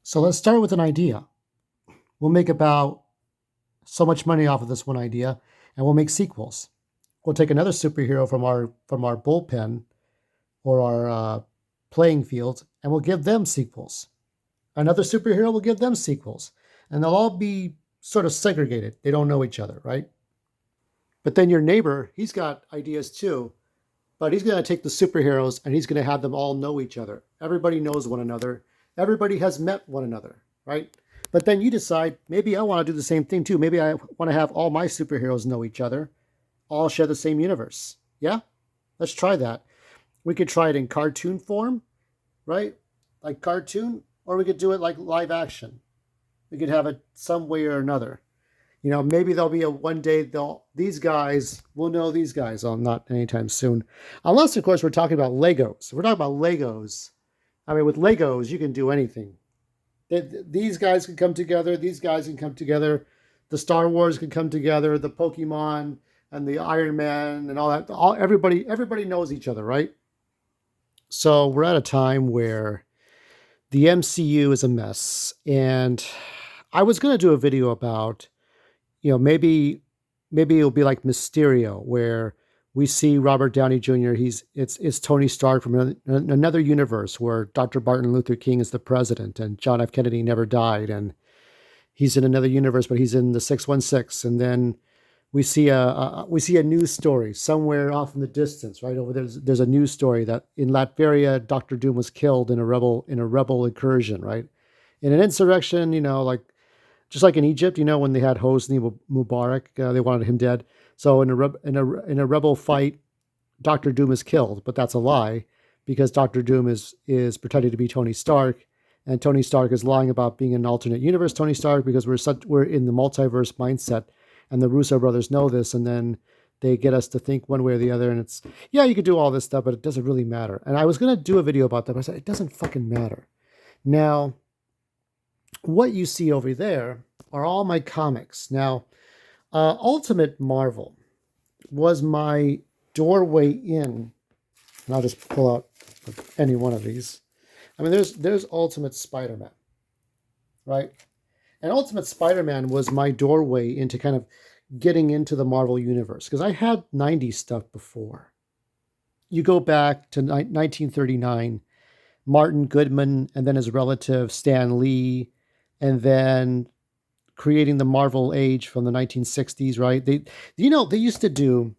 So let's start with an idea. We'll make about so much money off of this one idea, and we'll make sequels. We'll take another superhero from our bullpen or our playing field, and we'll give them sequels. Another superhero will give them sequels, and they'll all be sort of segregated. They don't know each other, right? But then your neighbor, he's got ideas too, but he's going to take the superheroes and he's going to have them all know each other. Everybody knows one another. Everybody has met one another, right? But then you decide, maybe I want to do the same thing too. Maybe I want to have all my superheroes know each other, all share the same universe. Yeah? Let's try that. We could try it in cartoon form, right? Like cartoon, or we could do it like live action. We could have it some way or another. Maybe there'll be a one day these guys will know these guys. Well, not anytime soon, unless of course we're talking about Legos. If we're talking about Legos. I mean, with Legos you can do anything. These guys can come together. These guys can come together. The Star Wars can come together. The Pokemon and the Iron Man and all that. Everybody knows each other, right? So we're at a time where the MCU is a mess, and I was going to do a video about maybe it'll be like Mysterio, where we see Robert Downey Jr. It's Tony Stark from another universe where Dr. Martin Luther King is the president and John F. Kennedy never died, and he's in another universe, but he's in the 616. And then we see a news story somewhere off in the distance, right over there. There's a news story that in Latveria, Doctor Doom was killed in a rebel incursion, right? In an insurrection, like just like in Egypt, when they had Hosni Mubarak, they wanted him dead. So in a rebel fight, Doctor Doom is killed, but that's a lie because Doctor Doom is pretending to be Tony Stark, and Tony Stark is lying about being an alternate universe Tony Stark because we're in the multiverse mindset, and the Russo brothers know this, and then they get us to think one way or the other, and it's you could do all this stuff, but it doesn't really matter. And I was gonna do a video about that, but I said it doesn't fucking matter. Now, what you see over there are all my comics. Now, Ultimate Marvel was my doorway in, and I'll just pull out any one of these. I mean, there's Ultimate Spider-Man, right? And Ultimate Spider-Man was my doorway into kind of getting into the Marvel universe because I had 90s stuff before. You go back to 1939, Martin Goodman and then his relative Stan Lee, and then creating the Marvel Age from the 1960s, right? They used to do,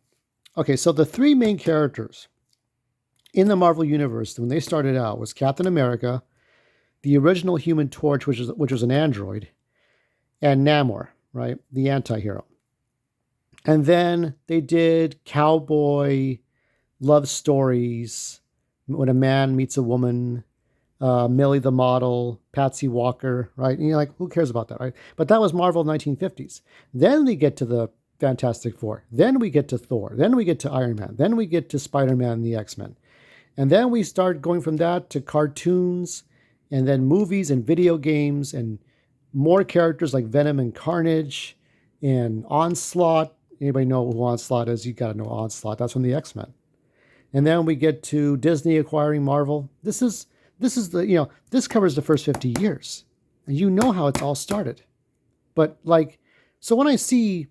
okay, so the three main characters in the Marvel Universe when they started out was Captain America, the original Human Torch, which was an android, and Namor, right? The anti-hero. And then they did cowboy love stories when a man meets a woman, Millie the Model, Patsy Walker, right? And you're like, who cares about that, right? But that was Marvel 1950s. Then we get to the Fantastic Four. Then we get to Thor. Then we get to Iron Man. Then we get to Spider-Man and the X-Men. And then we start going from that to cartoons and then movies and video games and more characters like Venom and Carnage and Onslaught. Anybody know who Onslaught is? You got to know Onslaught. That's from the X-Men. And then we get to Disney acquiring Marvel. This is this covers the first 50 years. And you know how it's all started. But so when I see,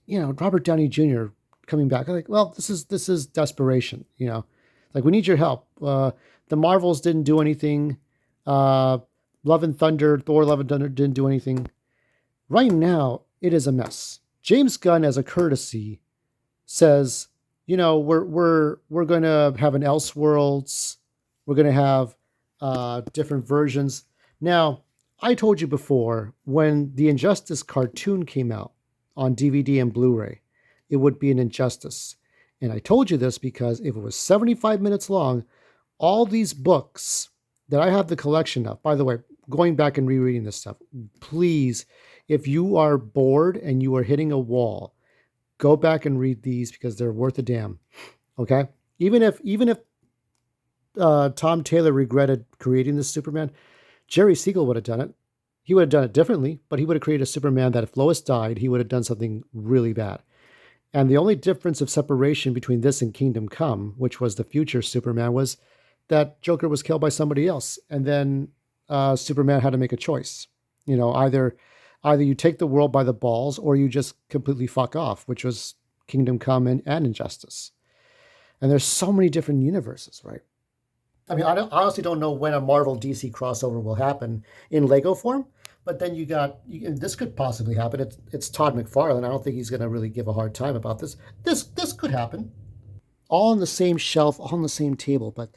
Robert Downey Jr. coming back, I'm like, well, this is desperation, Like, we need your help. The Marvels didn't do anything. Love and Thunder, Thor Love and Thunder didn't do anything. Right now, it is a mess. James Gunn, as a courtesy, says, we're going to have an Elseworlds. We're going to have different versions. Now, I told you before, when the Injustice cartoon came out on DVD and Blu-ray, it would be an injustice. And I told you this because if it was 75 minutes long, all these books that I have the collection of, by the way, going back and rereading this stuff, please, if you are bored and you are hitting a wall, go back and read these because they're worth a damn. Okay? Even if Tom Taylor regretted creating this Superman, Jerry Siegel would have done it. He would have done it differently, but he would have created a Superman that if Lois died, he would have done something really bad. And the only difference of separation between this and Kingdom Come, which was the future Superman, was that Joker was killed by somebody else. And then Superman had to make a choice. Either you take the world by the balls or you just completely fuck off, which was Kingdom Come and Injustice. And there's so many different universes, right? I mean, I honestly don't know when a Marvel DC crossover will happen in Lego form, but then this could possibly happen. It's Todd McFarlane. I don't think he's going to really give a hard time about this. This could happen. All on the same shelf, all on the same table, but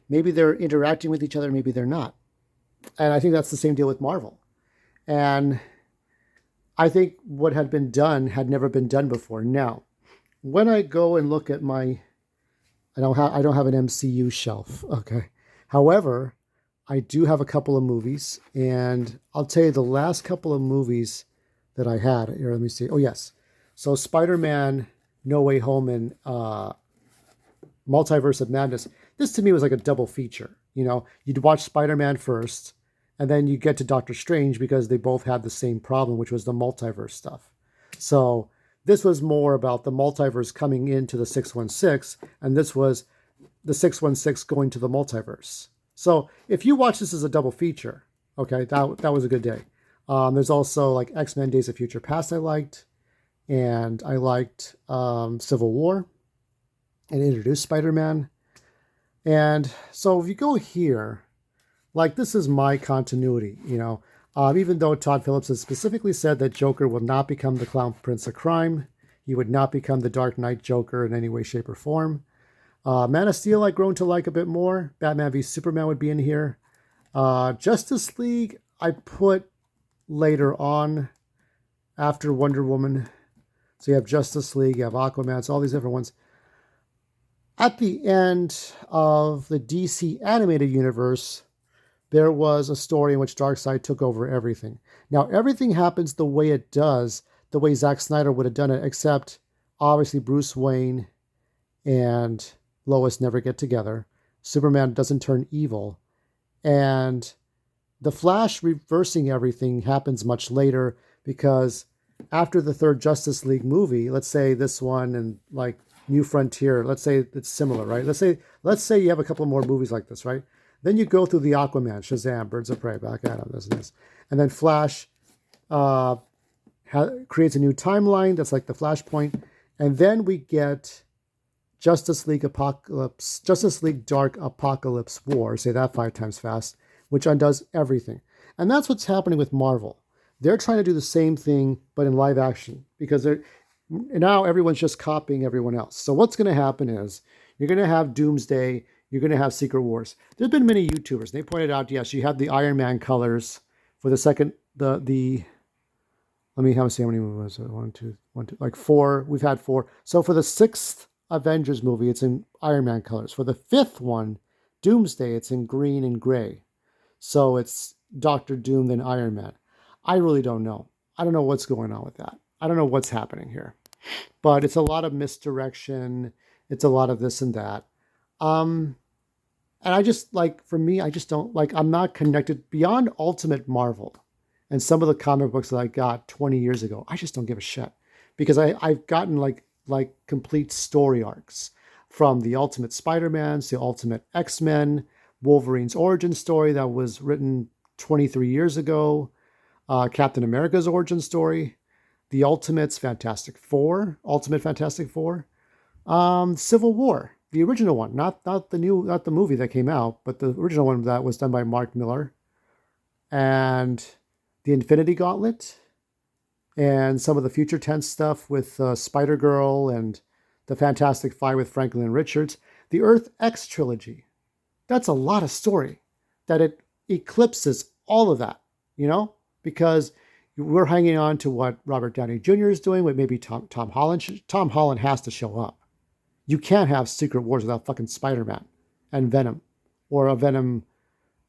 maybe they're interacting with each other, maybe they're not. And I think that's the same deal with Marvel. And I think what had been done had never been done before. Now, when I go and look at I don't have an MCU shelf. Okay. However, I do have a couple of movies, and I'll tell you the last couple of movies that I had. Here, let me see. Oh yes. So Spider-Man, No Way Home, and Multiverse of Madness. This to me was like a double feature. You'd watch Spider-Man first, and then you get to Doctor Strange because they both had the same problem, which was the multiverse stuff. So this was more about the multiverse coming into the 616, and this was the 616 going to the multiverse. So if you watch this as a double feature, okay, that was a good day. There's also like X-Men Days of Future Past I liked, and I liked Civil War, and introduced Spider-Man. And so if you go here, like this is my continuity, even though Todd Phillips has specifically said that Joker will not become the Clown Prince of Crime, he would not become the Dark Knight Joker in any way, shape, or form. Man of Steel I've grown to like a bit more. Batman v Superman would be in here. Justice League I put later on after Wonder Woman. So you have Justice League, you have Aquaman, it's all these different ones. At the end of the DC animated universe, there was a story in which Darkseid took over everything. Now, everything happens the way it does, the way Zack Snyder would have done it, except obviously Bruce Wayne and Lois never get together. Superman doesn't turn evil. And the Flash reversing everything happens much later because after the third Justice League movie, let's say this one and like New Frontier, let's say it's similar, right? Let's say you have a couple more movies like this, right? Then you go through the Aquaman, Shazam, Birds of Prey, Black Adam, this. And then Flash creates a new timeline that's like the Flashpoint. And then we get Justice League Dark Apocalypse War, say that 5 times fast, which undoes everything. And that's what's happening with Marvel. They're trying to do the same thing, but in live action, because now everyone's just copying everyone else. So what's going to happen is you're going to have Doomsday, you're going to have Secret Wars. There's been many YouTubers, and they pointed out, yes, you have the Iron Man colors for the second, let me see how many movies, 1, 2, like 4, we've had 4. So for the 6th Avengers movie, it's in Iron Man colors. For the 5th one, Doomsday, it's in green and gray. So it's Doctor Doom, then Iron Man. I really don't know. I don't know what's going on with that. I don't know what's happening here. But it's a lot of misdirection. It's a lot of this and that. And I just, for me, I just don't, I'm not connected beyond Ultimate Marvel and some of the comic books that I got 20 years ago. I just don't give a shit. Because I've gotten, complete story arcs from the Ultimate Spider-Mans, the Ultimate X-Men, Wolverine's origin story that was written 23 years ago, Captain America's origin story, the Ultimate Fantastic Four, Civil War, the original one, not the movie that came out, but the original one that was done by Mark Miller, and the Infinity Gauntlet, and some of the future tense stuff with Spider-Girl and the Fantastic Five with Franklin Richards, the Earth X trilogy. That's a lot of story that it eclipses all of that, because we're hanging on to what Robert Downey Jr. is doing, what maybe Tom Holland. Tom Holland has to show up. You can't have Secret Wars without fucking Spider-Man and Venom, or a Venom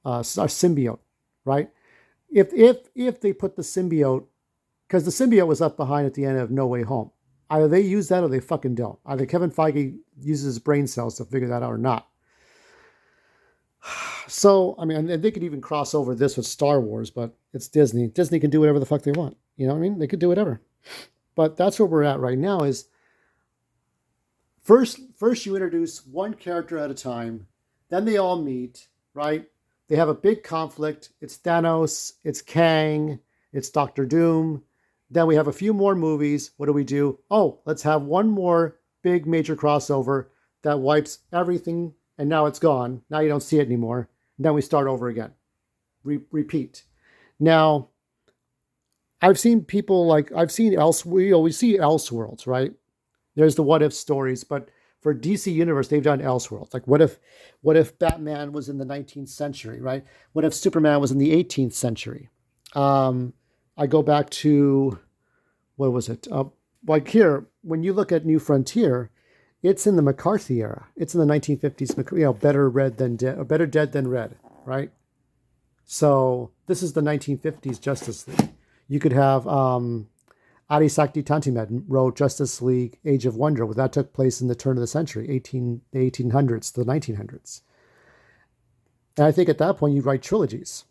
symbiote, right? If they put the symbiote, because the symbiote was left behind at the end of No Way Home. Either they use that or they fucking don't. Either Kevin Feige uses his brain cells to figure that out or not. So, I mean, they could even cross over this with Star Wars, but it's Disney. Disney can do whatever the fuck they want. You know what I mean? They could do whatever. But that's where we're at right now is first you introduce one character at a time, then they all meet, right? They have a big conflict. It's Thanos, it's Kang, it's Doctor Doom. Then we have a few more movies. What do? Oh, let's have one more big major crossover that wipes everything, and now it's gone. Now you don't see it anymore. And then we start over again. Repeat. Now, I've seen people like, we always see Elseworlds, right? There's the what if stories, but for DC Universe, they've done Elseworlds. Like, what if Batman was in the 19th century, right? What if Superman was in the 18th century? I go back to, what was it? Like here, when you look at New Frontier, it's in the McCarthy era. It's in the 1950s. Better dead than red, right? So this is the 1950s Justice League. You could have Adi Sakti Tantimed wrote Justice League Age of Wonder. That took place in the turn of the century, the 1800s to the 1900s. And I think at that point, you'd write trilogies.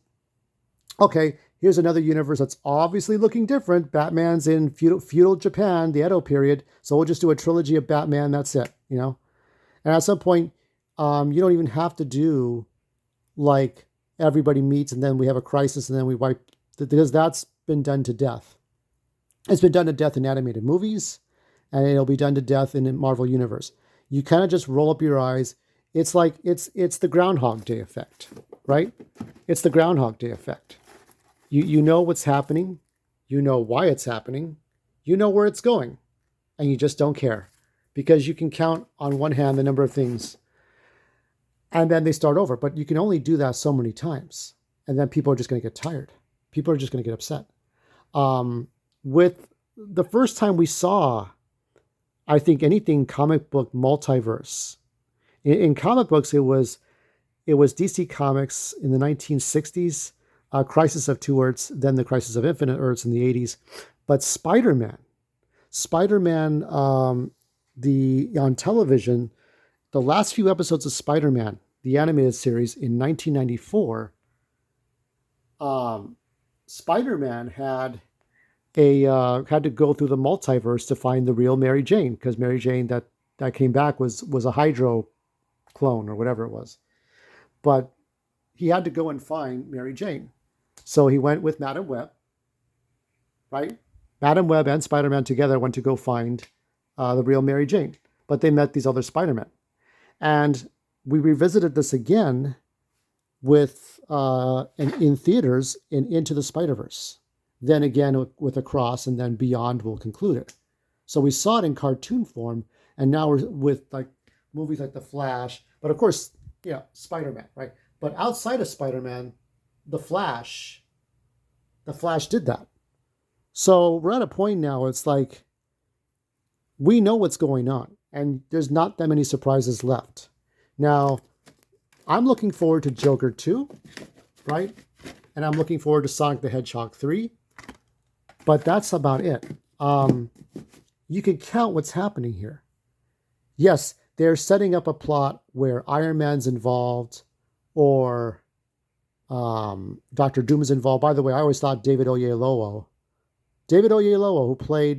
Okay, here's another universe that's obviously looking different. Batman's in feudal Japan, the Edo period. So we'll just do a trilogy of Batman. That's it, you know? And at some point, you don't even have to do like everybody meets and then we have a crisis and then we wipe, because that's been done to death. It's been done to death in animated movies, and it'll be done to death in the Marvel Universe. You kind of just roll up your eyes. It's like, it's the Groundhog Day effect, right? It's the Groundhog Day effect. You know what's happening. You know why it's happening. You know where it's going. And you just don't care. Because you can count on one hand the number of things. And then they start over. But you can only do that so many times. And then people are just going to get tired. People are just going to get upset. With the first time we saw, I think, anything comic book multiverse. In comic books, it was DC Comics in the 1960s, Crisis of Two Earths, then the Crisis of Infinite Earths in the 80s. But Spider-Man, on television, the last few episodes of Spider-Man, the animated series in 1994, Spider-Man had to go through the multiverse to find the real Mary Jane, because Mary Jane that came back was a Hydro clone or whatever it was. But he had to go and find Mary Jane. So he went with Madam Web, right? Madam Web and Spider-Man together went to go find the real Mary Jane. But they met these other Spider-Men. And we revisited this again with in theaters in Into the Spider-Verse. Then again with Across, and then Beyond will conclude it. So we saw it in cartoon form, and now we're with like movies like The Flash. But of course, yeah, Spider-Man, right? But outside of Spider-Man, The Flash did that. So we're at a point now, it's like, we know what's going on, and there's not that many surprises left. Now, I'm looking forward to Joker 2, right? And I'm looking forward to Sonic the Hedgehog 3. But that's about it. You can count what's happening here. Yes, they're setting up a plot where Iron Man's involved, or Dr. Doom is involved. By the way, I always thought David Oyelowo, who played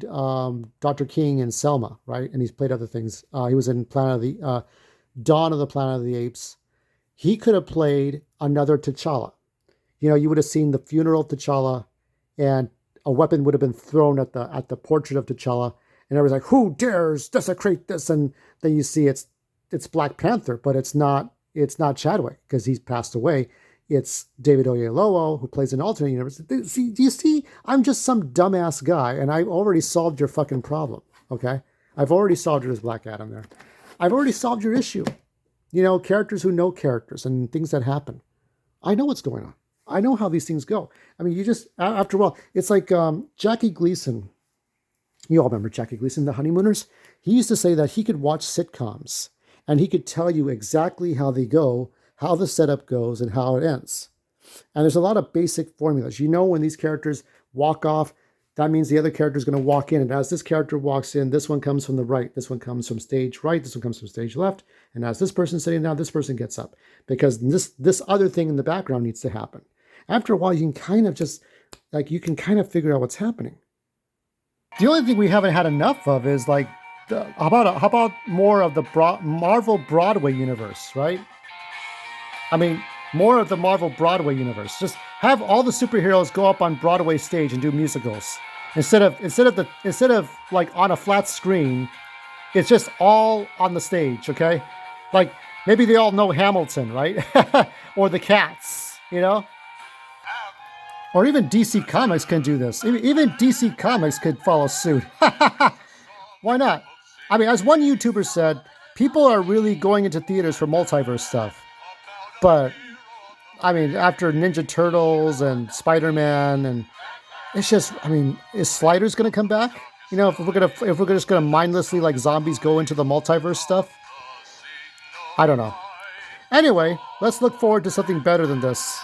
Dr. King in Selma, right? And he's played other things. He was in Dawn of the Planet of the Apes. He could have played another T'Challa. You know, you would have seen the funeral of T'Challa, and a weapon would have been thrown at the portrait of T'Challa, and everyone's like, "Who dares desecrate this?" And then you see it's Black Panther, but it's not Chadwick, because he's passed away. It's David Oyelowo, who plays an alternate universe. See, do you see? I'm just some dumbass guy, and I've already solved your fucking problem, okay? I've already solved yours, Black Adam there. I've already solved your issue. You know, characters who know characters and things that happen. I know what's going on. I know how these things go. I mean, you just, after a while, it's like Jackie Gleason. You all remember Jackie Gleason, The Honeymooners? He used to say that he could watch sitcoms and he could tell you exactly how they go, how the setup goes, and how it ends. And there's a lot of basic formulas. You know, when these characters walk off, that means the other character is going to walk in. And as this character walks in, this one comes from the right. This one comes from stage right. This one comes from stage left. And as this person's sitting down, this person gets up. Because this other thing in the background needs to happen. After a while, you can kind of just, like, you can kind of figure out what's happening. The only thing we haven't had enough of is, like, how about more of the Marvel Broadway universe, right? I mean, More of the Marvel Broadway universe. Just have all the superheroes go up on Broadway stage and do musicals. Instead of like on a flat screen, it's just all on the stage, okay? Like maybe they all know Hamilton, right? Or the Cats, you know? Or even DC Comics can do this. Even DC Comics could follow suit. Why not? I mean, as one YouTuber said, people are really going into theaters for multiverse stuff. But I mean, after Ninja Turtles and Spider-Man, and it's just, I mean, is Sliders going to come back? You know, if we're just gonna mindlessly like zombies go into the multiverse stuff, I don't know. Anyway, let's look forward to something better than this.